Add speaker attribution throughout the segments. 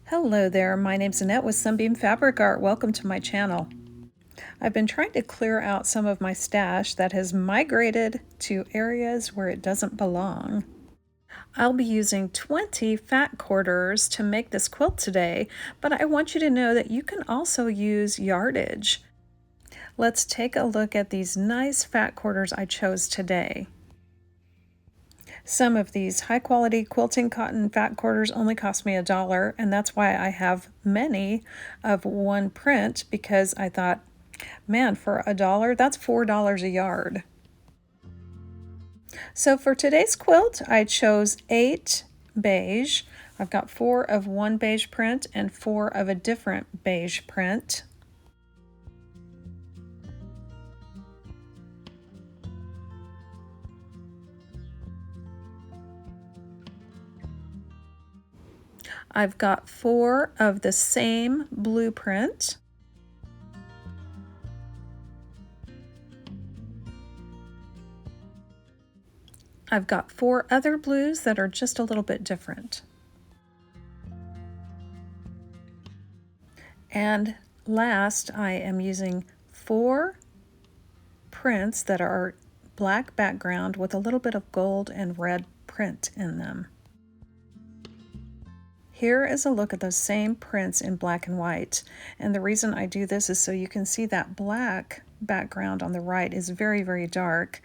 Speaker 1: Hello there, my name's Annette with Sunbeam Fabric Art. Welcome to my channel. I've been trying to clear out some of my stash that has migrated to areas where it doesn't belong. I'll be using 20 fat quarters to make this quilt today, but I want you to know that you can also use yardage. Let's take a look at these nice fat quarters I chose today. Some of these high-quality quilting cotton fat quarters only cost me $1, and that's why I have many of one print, because I thought, man, for $1, that's $4 a yard. So for today's quilt, I chose 8 beige. I've got 4 of one beige print and 4 of a different beige print. I've got 4 of the same blueprint. I've got 4 other blues that are just a little bit different. And last, I am using 4 prints that are black background with a little bit of gold and red print in them. Here is a look at those same prints in black and white, and the reason I do this is so you can see that black background on the right is very, very dark,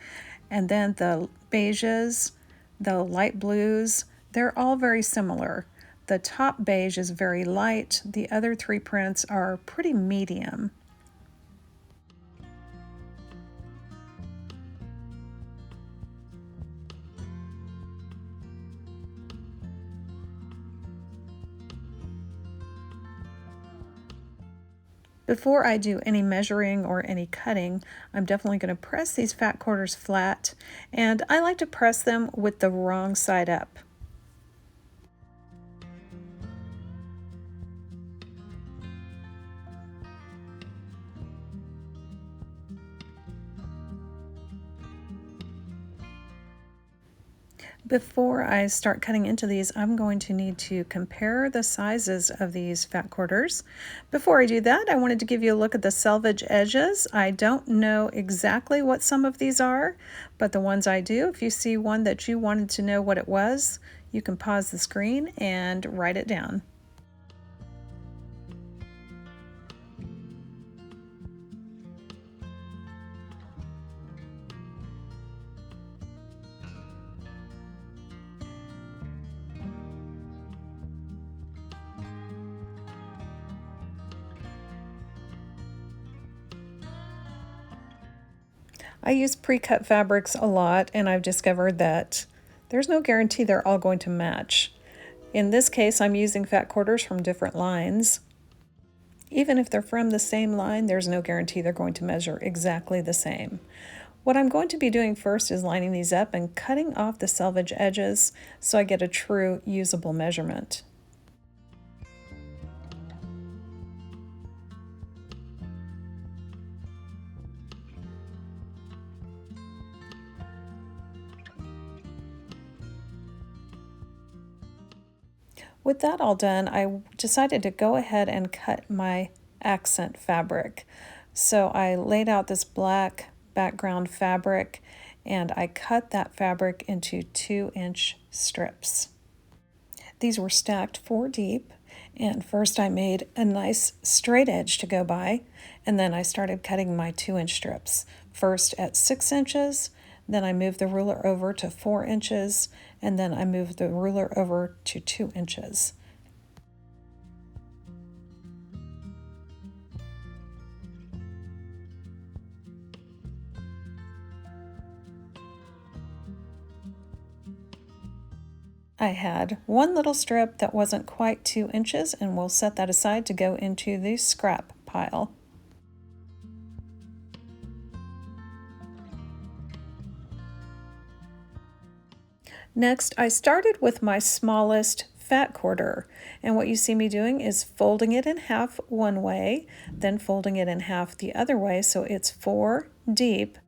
Speaker 1: and then the beiges, the light blues, they're all very similar. The top beige is very light, the other 3 prints are pretty medium. Before I do any measuring or any cutting, I'm definitely going to press these fat quarters flat, and I like to press them with the wrong side up. Before I start cutting into these, I'm going to need to compare the sizes of these fat quarters. Before I do that, I wanted to give you a look at the selvage edges. I don't know exactly what some of these are, but the ones I do, if you see one that you wanted to know what it was, you can pause the screen and write it down. I use pre-cut fabrics a lot, and I've discovered that there's no guarantee they're all going to match. In this case, I'm using fat quarters from different lines. Even if they're from the same line, there's no guarantee they're going to measure exactly the same. What I'm going to be doing first is lining these up and cutting off the selvage edges so I get a true usable measurement. With that all done, I decided to go ahead and cut my accent fabric. So I laid out this black background fabric and I cut that fabric into 2-inch strips. These were stacked 4 deep, and first I made a nice straight edge to go by, and then I started cutting my 2-inch strips. First at 6 inches, then I moved the ruler over to 4 inches, and then I moved the ruler over to 2 inches. I had one little strip that wasn't quite 2 inches, and we'll set that aside to go into the scrap pile. Next, I started with my smallest fat quarter, and what you see me doing is folding it in half one way, then folding it in half the other way so it's 4 deep.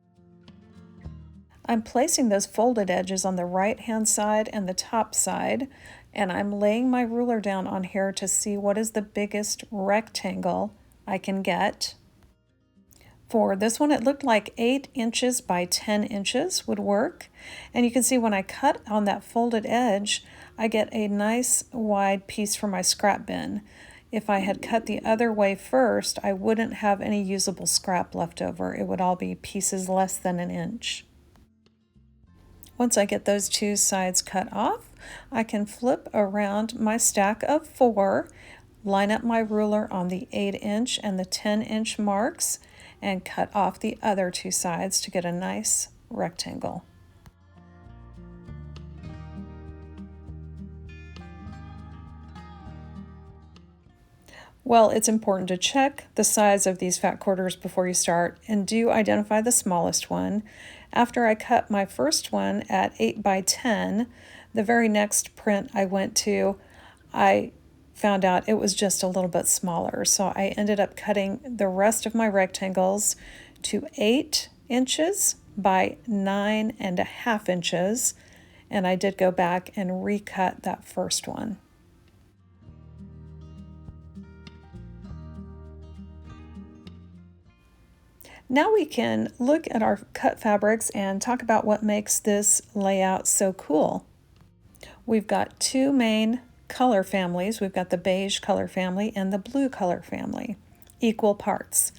Speaker 1: I'm placing those folded edges on the right hand side and the top side, and I'm laying my ruler down on here to see what is the biggest rectangle I can get. For this one, it looked like 8 inches by 10 inches would work. And you can see when I cut on that folded edge, I get a nice wide piece for my scrap bin. If I had cut the other way first, I wouldn't have any usable scrap left over. It would all be pieces less than an inch. Once I get those two sides cut off, I can flip around my stack of 4, line up my ruler on the 8-inch and the 10-inch marks, and cut off the other two sides to get a nice rectangle. Well, it's important to check the size of these fat quarters before you start, and do identify the smallest one. After I cut my first one at 8 by 10, the very next print I went to, I found out it was just a little bit smaller. So I ended up cutting the rest of my rectangles to 8 inches by 9.5 inches. And I did go back and recut that first one. Now we can look at our cut fabrics and talk about what makes this layout so cool. We've got two main color families. We've got the beige color family and the blue color family, equal parts.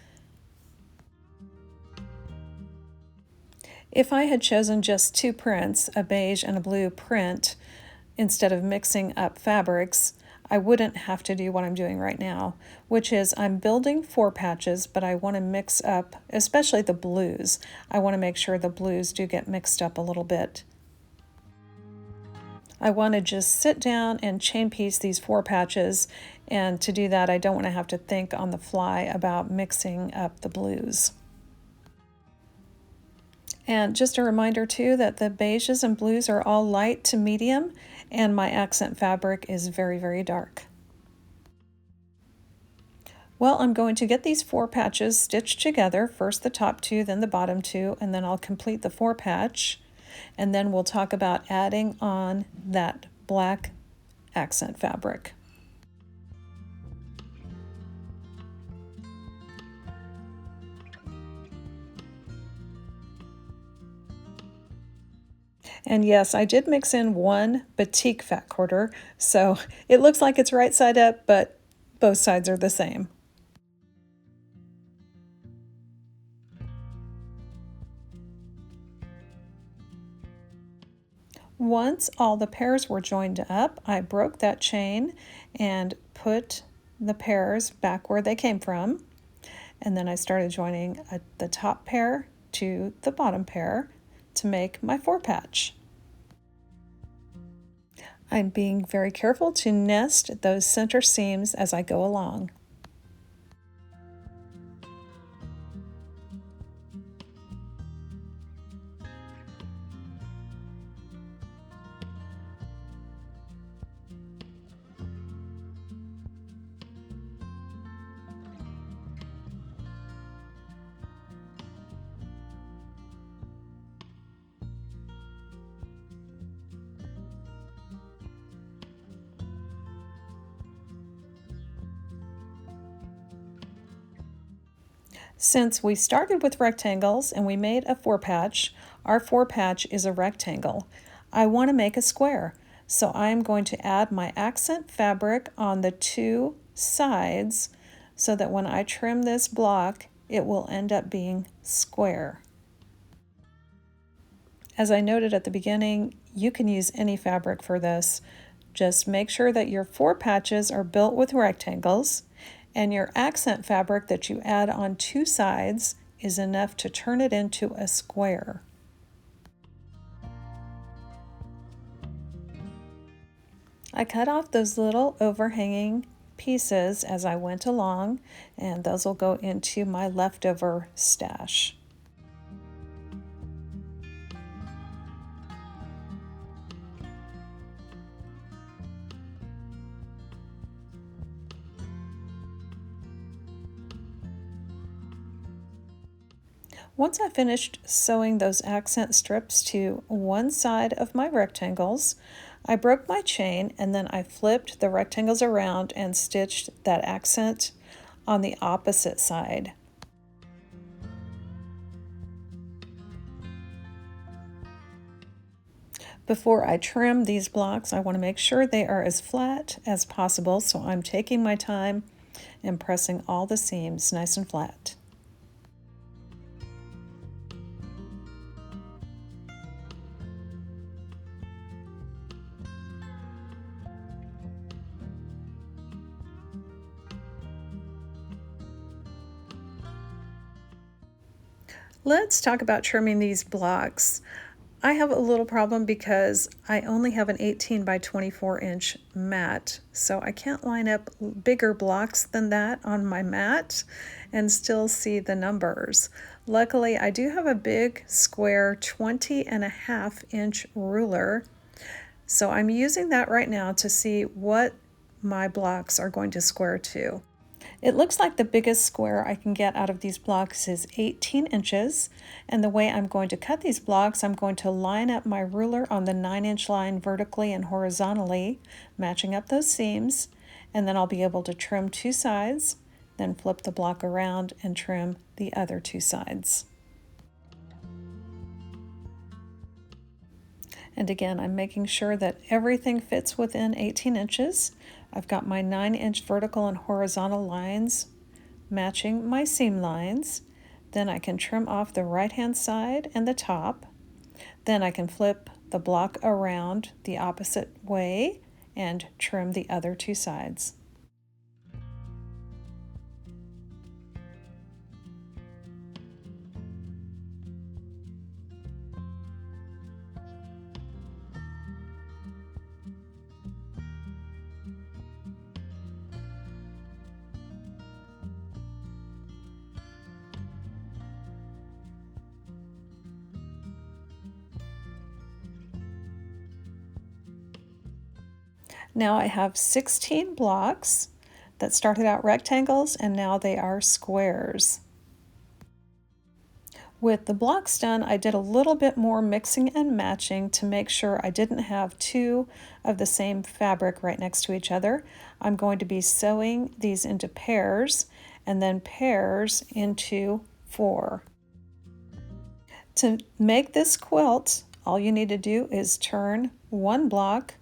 Speaker 1: If I had chosen just two prints, a beige and a blue print, instead of mixing up fabrics, I wouldn't have to do what I'm doing right now, which is I'm building 4 patches, but I want to mix up, especially the blues. I want to make sure the blues do get mixed up a little bit. I want to just sit down and chain piece these 4 patches, and to do that I don't want to have to think on the fly about mixing up the blues. And just a reminder too that the beiges and blues are all light to medium, and my accent fabric is very, very dark. Well, I'm going to get these 4 patches stitched together, first the top 2, then the bottom 2, and then I'll complete the 4 patch. And then we'll talk about adding on that black accent fabric. And yes, I did mix in 1 batik fat quarter, so it looks like it's right side up, but both sides are the same. Once all the pairs were joined up, I broke that chain and put the pairs back where they came from. And then I started joining the top pair to the bottom pair to make my 4 patch. I'm being very careful to nest those center seams as I go along. Since we started with rectangles and we made a 4 patch, our 4 patch is a rectangle. I want to make a square, so I'm going to add my accent fabric on the 2 sides so that when I trim this block, it will end up being square. As I noted at the beginning, you can use any fabric for this. Just make sure that your 4 patches are built with rectangles, and your accent fabric that you add on 2 sides is enough to turn it into a square. I cut off those little overhanging pieces as I went along, and those will go into my leftover stash. Once I finished sewing those accent strips to one side of my rectangles, I broke my chain and then I flipped the rectangles around and stitched that accent on the opposite side. Before I trim these blocks, I want to make sure they are as flat as possible, so I'm taking my time and pressing all the seams nice and flat. Let's talk about trimming these blocks. I have a little problem because I only have an 18 by 24 inch mat, so I can't line up bigger blocks than that on my mat and still see the numbers. Luckily, I do have a big square 20.5 inch ruler, so I'm using that right now to see what my blocks are going to square to. It looks like the biggest square I can get out of these blocks is 18 inches, and the way I'm going to cut these blocks, I'm going to line up my ruler on the 9-inch line vertically and horizontally, matching up those seams, and then I'll be able to trim two sides, then flip the block around and trim the other two sides. And again, I'm making sure that everything fits within 18 inches. I've got my 9-inch vertical and horizontal lines matching my seam lines. Then I can trim off the right-hand side and the top. Then I can flip the block around the opposite way and trim the other two sides. Now I have 16 blocks that started out rectangles and now they are squares. With the blocks done, I did a little bit more mixing and matching to make sure I didn't have two of the same fabric right next to each other. I'm going to be sewing these into pairs and then pairs into 4. To make this quilt, all you need to do is turn one block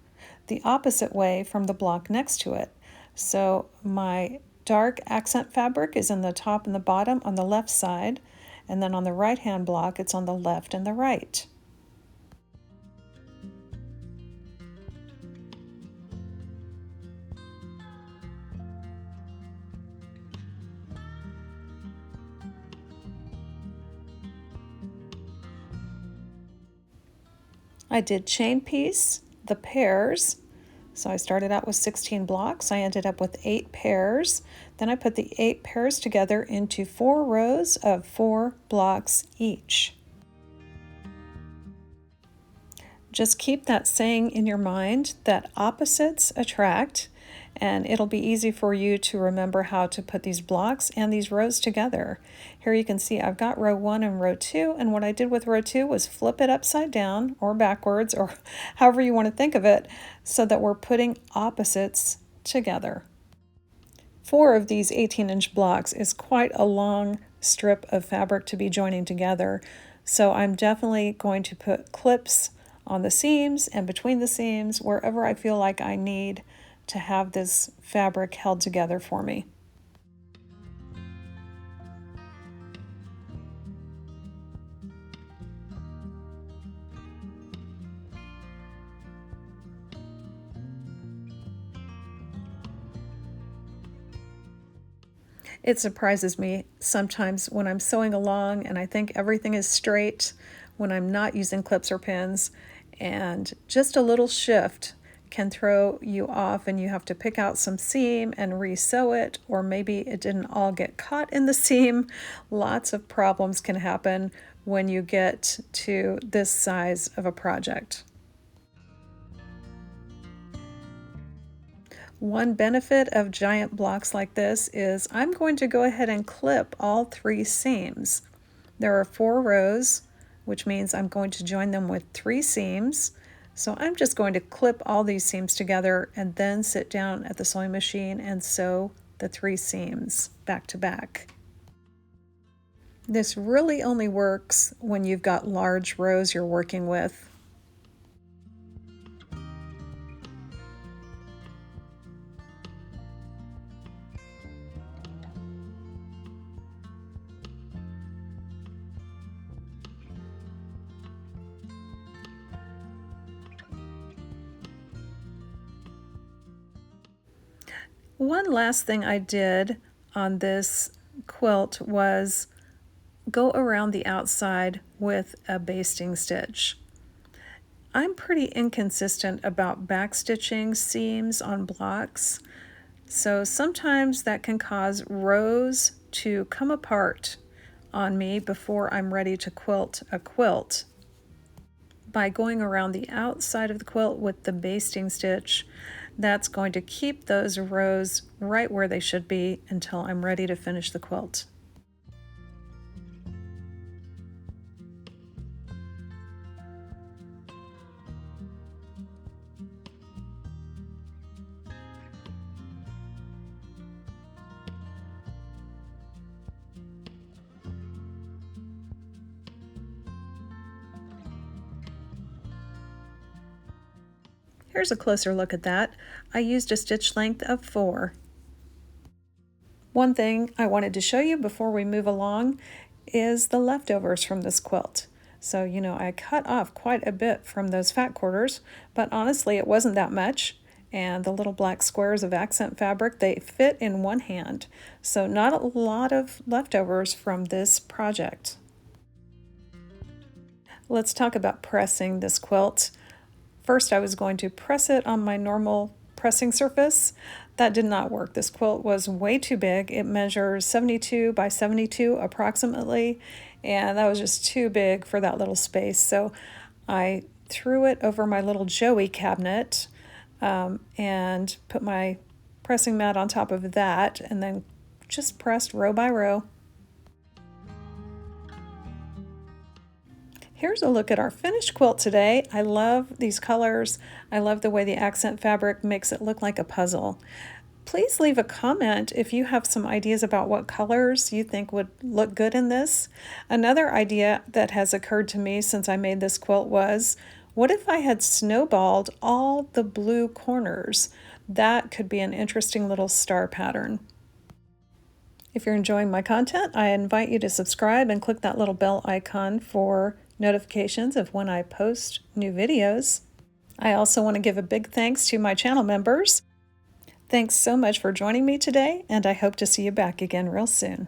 Speaker 1: the opposite way from the block next to it. So my dark accent fabric is in the top and the bottom on the left side, and then on the right hand block it's on the left and the right. I did chain piece the pairs. So I started out with 16 blocks. I ended up with 8 pairs. Then I put the 8 pairs together into 4 rows of 4 blocks each. Just keep that saying in your mind that opposites attract, and it'll be easy for you to remember how to put these blocks and these rows together. Here you can see I've got row 1 and row 2, and what I did with row 2 was flip it upside down or backwards or however you want to think of it, so that we're putting opposites together. 4 of these 18-inch blocks is quite a long strip of fabric to be joining together, so I'm definitely going to put clips on the seams and between the seams wherever I feel like I need to have this fabric held together for me. It surprises me sometimes when I'm sewing along and I think everything is straight when I'm not using clips or pins, and just a little shift can throw you off and you have to pick out some seam and re-sew it, or maybe it didn't all get caught in the seam. Lots of problems can happen when you get to this size of a project. One benefit of giant blocks like this is I'm going to go ahead and clip all 3 seams. There are 4 rows, which means I'm going to join them with 3 seams. So I'm just going to clip all these seams together and then sit down at the sewing machine and sew the 3 seams back to back. This really only works when you've got large rows you're working with. One last thing I did on this quilt was go around the outside with a basting stitch. I'm pretty inconsistent about backstitching seams on blocks, so sometimes that can cause rows to come apart on me before I'm ready to quilt a quilt. By going around the outside of the quilt with the basting stitch, that's going to keep those rows right where they should be until I'm ready to finish the quilt. Here's a closer look at that. I used a stitch length of 4. One thing I wanted to show you before we move along is the leftovers from this quilt. So, I cut off quite a bit from those fat quarters, but honestly, it wasn't that much. And the little black squares of accent fabric, they fit in one hand. So not a lot of leftovers from this project. Let's talk about pressing this quilt. First, I was going to press it on my normal pressing surface. That did not work. This quilt was way too big. It measures 72 by 72 approximately, and that was just too big for that little space. So I threw it over my little Joey cabinet and put my pressing mat on top of that, and then just pressed row by row. Here's a look at our finished quilt today. I love these colors. I love the way the accent fabric makes it look like a puzzle. Please leave a comment if you have some ideas about what colors you think would look good in this. Another idea that has occurred to me since I made this quilt was, what if I had snowballed all the blue corners? That could be an interesting little star pattern. If you're enjoying my content, I invite you to subscribe and click that little bell icon for notifications of when I post new videos. I also want to give a big thanks to my channel members. Thanks so much for joining me today, and I hope to see you back again real soon.